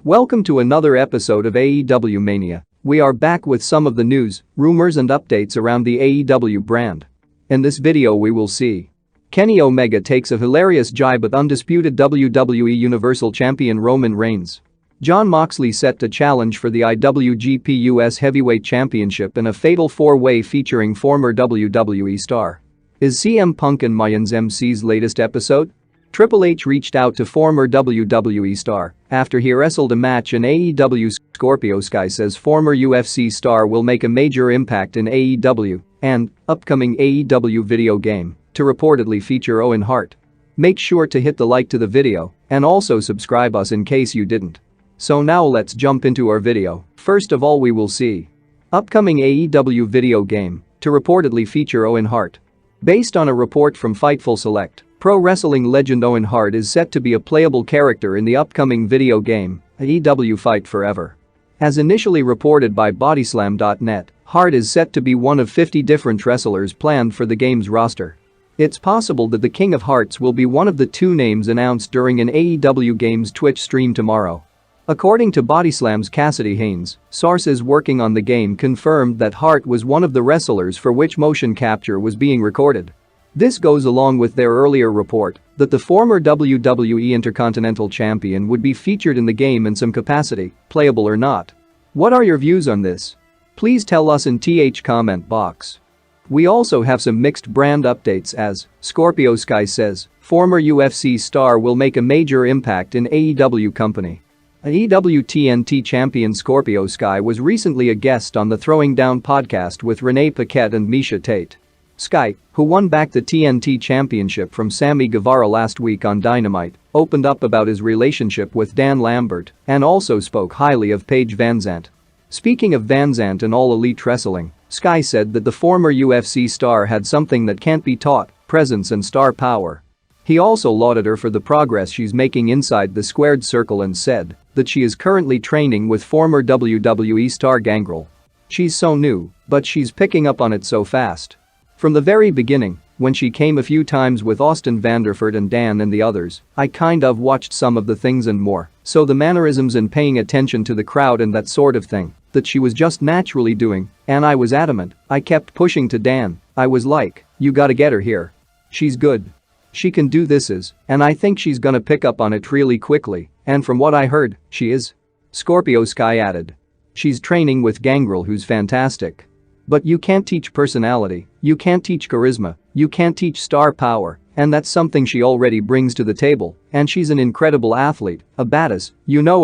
Welcome to another episode of AEW Mania. We are back with some of the news, rumors and updates around the AEW brand. In this video we will see Kenny Omega takes a hilarious jibe at undisputed WWE Universal Champion Roman Reigns. Jon Moxley set to challenge for the IWGP US Heavyweight Championship in a fatal four-way featuring former WWE star. Is CM Punk and Mayans MC's latest episode? Triple H reached out to former WWE star after he wrestled a match in AEW. Scorpio Sky says former UFC star will make a major impact in AEW and upcoming AEW video game to reportedly feature Owen Hart. Make sure to hit the like to the video and also subscribe us in case you didn't. So now let's jump into our video. First of all, we will see upcoming AEW video game to reportedly feature Owen Hart. Based on a report from Fightful Select, pro wrestling legend Owen Hart is set to be a playable character in the upcoming video game, AEW Fight Forever. As initially reported by Bodyslam.net, Hart is set to be one of 50 different wrestlers planned for the game's roster. It's possible that the King of Hearts will be one of the two names announced during an AEW Games Twitch stream tomorrow. According to Bodyslam's Cassidy Haynes, sources working on the game confirmed that Hart was one of the wrestlers for which motion capture was being recorded. This goes along with their earlier report that the former WWE Intercontinental Champion would be featured in the game in some capacity, playable or not. What are your views on this? Please tell us in the comment box. We also have some mixed brand updates as Scorpio Sky says former UFC star will make a major impact in AEW company. AEW TNT champion Scorpio Sky was recently a guest on the Throwing Down podcast with Renee Paquette and Misha Tate. Sky, who won back the TNT championship from Sammy Guevara last week on Dynamite, opened up about his relationship with Dan Lambert and also spoke highly of Paige VanZant. Speaking of VanZant and All Elite Wrestling, Sky said that the former UFC star had something that can't be taught, presence and star power. He also lauded her for the progress she's making inside the squared circle and said that she is currently training with former WWE star Gangrel. She's so new, but she's picking up on it so fast. From the very beginning, when she came a few times with Austin Vanderford and Dan and the others, I kind of watched some of the things and more, so the mannerisms and paying attention to the crowd and that sort of thing that she was just naturally doing, and I was adamant, I kept pushing to Dan, I was like, you gotta get her here. She's good. She can do this and I think she's gonna pick up on it really quickly, and from what I heard, she is. Scorpio Sky added. She's training with Gangrel, who's fantastic. But you can't teach personality, you can't teach charisma, you can't teach star power, and that's something she already brings to the table, and she's an incredible athlete, a badass,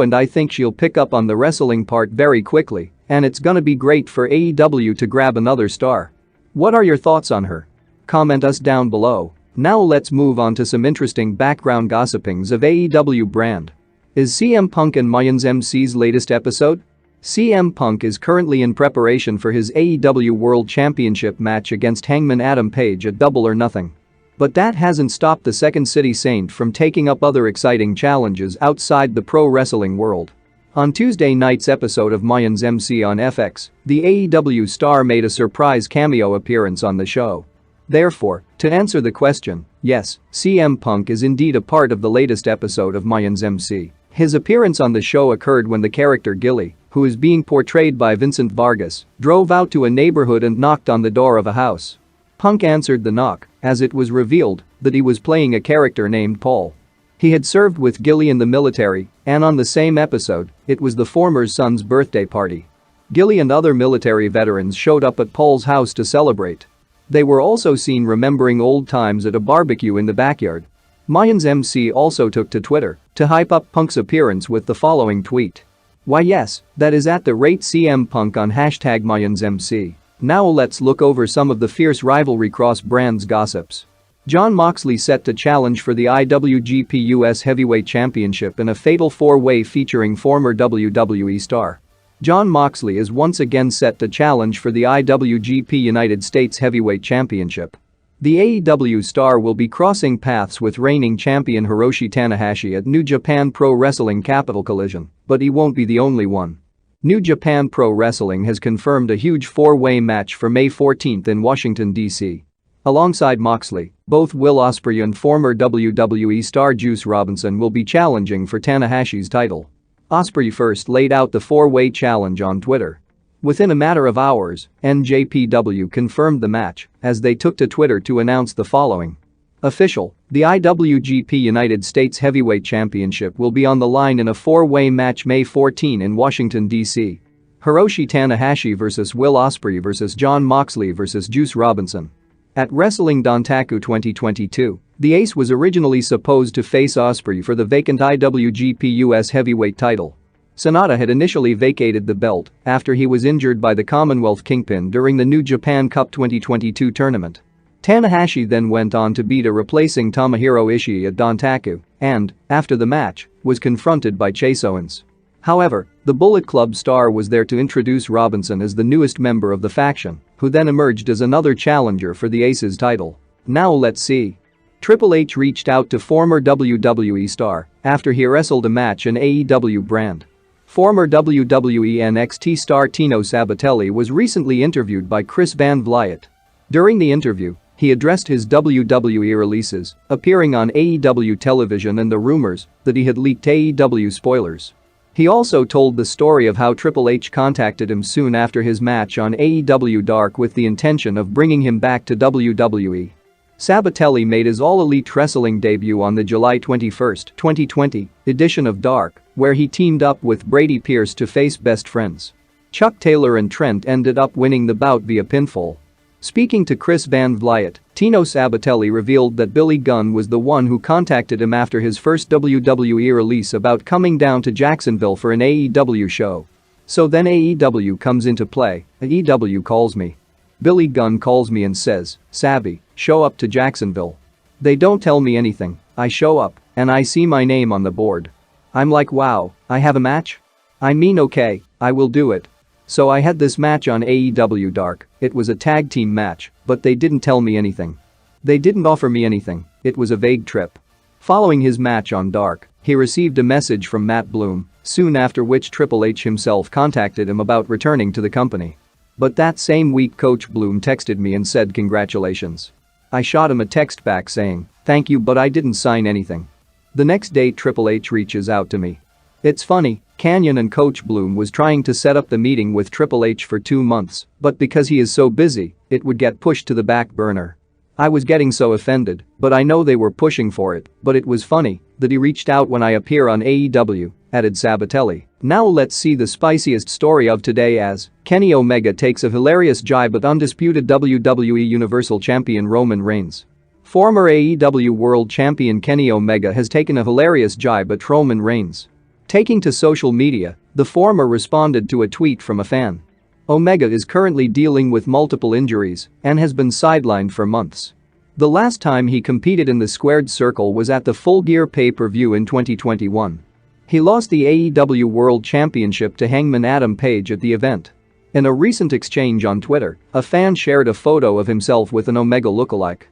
and I think she'll pick up on the wrestling part very quickly, and it's gonna be great for AEW to grab another star. What are your thoughts on her? Comment us down below. Now let's move on to some interesting background gossipings of AEW brand. Is CM Punk and Mayans MC's latest episode? CM Punk is currently in preparation for his AEW World Championship match against Hangman Adam Page at Double or Nothing. But that hasn't stopped the Second City Saint from taking up other exciting challenges outside the pro wrestling world. On Tuesday night's episode of Mayans MC on FX, the AEW star made a surprise cameo appearance on the show. Therefore, to answer the question, yes, CM Punk is indeed a part of the latest episode of Mayans MC. His appearance on the show occurred when the character Gilly, who is being portrayed by Vincent Vargas, drove out to a neighborhood and knocked on the door of a house. Punk answered the knock, as it was revealed that he was playing a character named Paul. He had served with Gilly in the military, and on the same episode, it was the former's son's birthday party. Gilly and other military veterans showed up at Paul's house to celebrate. They were also seen remembering old times at a barbecue in the backyard. Mayans MC also took to Twitter to hype up Punk's appearance with the following tweet. Why yes, that is at the rate CM Punk on #MayansMC. Now let's look over some of the fierce rivalry cross brands gossips. Jon Moxley set to challenge for the IWGP US Heavyweight Championship in a fatal four-way featuring former WWE star. Jon Moxley is once again set to challenge for the IWGP United States Heavyweight Championship. The AEW star will be crossing paths with reigning champion Hiroshi Tanahashi at New Japan Pro Wrestling Capital Collision, but he won't be the only one. New Japan Pro Wrestling has confirmed a huge four-way match for May 14th in Washington, D.C. Alongside Moxley, both Will Ospreay and former WWE star Juice Robinson will be challenging for Tanahashi's title. Ospreay first laid out the four-way challenge on Twitter. Within a matter of hours, NJPW confirmed the match as they took to Twitter to announce the following. Official, the IWGP United States Heavyweight Championship will be on the line in a four-way match May 14 in Washington, D.C. Hiroshi Tanahashi vs. Will Ospreay vs. Jon Moxley vs. Juice Robinson. At Wrestling Dontaku 2022, the Ace was originally supposed to face Ospreay for the vacant IWGP US heavyweight title. Sanada had initially vacated the belt after he was injured by the Commonwealth Kingpin during the New Japan Cup 2022 tournament. Tanahashi then went on to beat a replacing Tomohiro Ishii at Dontaku and, after the match, was confronted by Chase Owens. However, the Bullet Club star was there to introduce Robinson as the newest member of the faction, who then emerged as another challenger for the Ace's title. Now let's see. Triple H reached out to former WWE star after he wrestled a match in AEW brand. Former WWE NXT star Tino Sabbatelli was recently interviewed by Chris Van Vliet. During the interview, he addressed his WWE releases, appearing on AEW television and the rumors that he had leaked AEW spoilers. He also told the story of how Triple H contacted him soon after his match on AEW Dark with the intention of bringing him back to WWE. Sabbatelli made his All Elite Wrestling debut on the July 21, 2020 edition of Dark, where he teamed up with Brady Pierce to face best friends. Chuck Taylor and Trent ended up winning the bout via pinfall. Speaking to Chris Van Vliet, Tino Sabbatelli revealed that Billy Gunn was the one who contacted him after his first WWE release about coming down to Jacksonville for an AEW show. So then AEW comes into play, AEW calls me. Billy Gunn calls me and says, "Sabby, show up to Jacksonville." They don't tell me anything, I show up, and I see my name on the board. I'm like, wow, I have a match? I mean, okay, I will do it. So I had this match on AEW Dark, it was a tag team match, but they didn't tell me anything. They didn't offer me anything, it was a vague trip. Following his match on Dark, he received a message from Matt Bloom, soon after which Triple H himself contacted him about returning to the company. But that same week Coach Bloom texted me and said congratulations. I shot him a text back saying, thank you, but I didn't sign anything. The next day Triple H reaches out to me. It's funny, Kanyon and Coach Bloom was trying to set up the meeting with Triple H for 2 months, but because he is so busy, it would get pushed to the back burner. I was getting so offended, but I know they were pushing for it, but it was funny that he reached out when I appear on AEW, added Sabbatelli. Now let's see the spiciest story of today as Kenny Omega takes a hilarious jibe at undisputed WWE Universal Champion Roman Reigns. Former AEW World Champion Kenny Omega has taken a hilarious jibe at Roman Reigns. Taking to social media, the former responded to a tweet from a fan. Omega is currently dealing with multiple injuries and has been sidelined for months. The last time he competed in the Squared Circle was at the Full Gear pay-per-view in 2021. He lost the AEW World Championship to Hangman Adam Page at the event. In a recent exchange on Twitter, a fan shared a photo of himself with an Omega lookalike.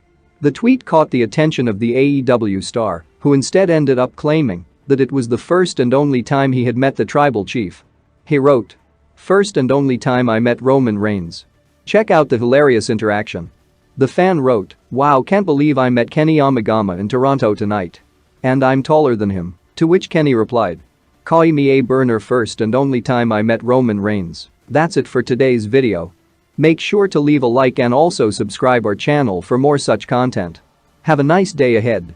The tweet caught the attention of the AEW star, who instead ended up claiming that it was the first and only time he had met the tribal chief. He wrote, "First and only time I met Roman Reigns. Check out the hilarious interaction." The fan wrote, "Wow, can't believe I met Kenny Omegama in Toronto tonight. And I'm taller than him." To which Kenny replied, "Call me a burner, first and only time I met Roman Reigns." That's it for today's video. Make sure to leave a like and also subscribe our channel for more such content. Have a nice day ahead.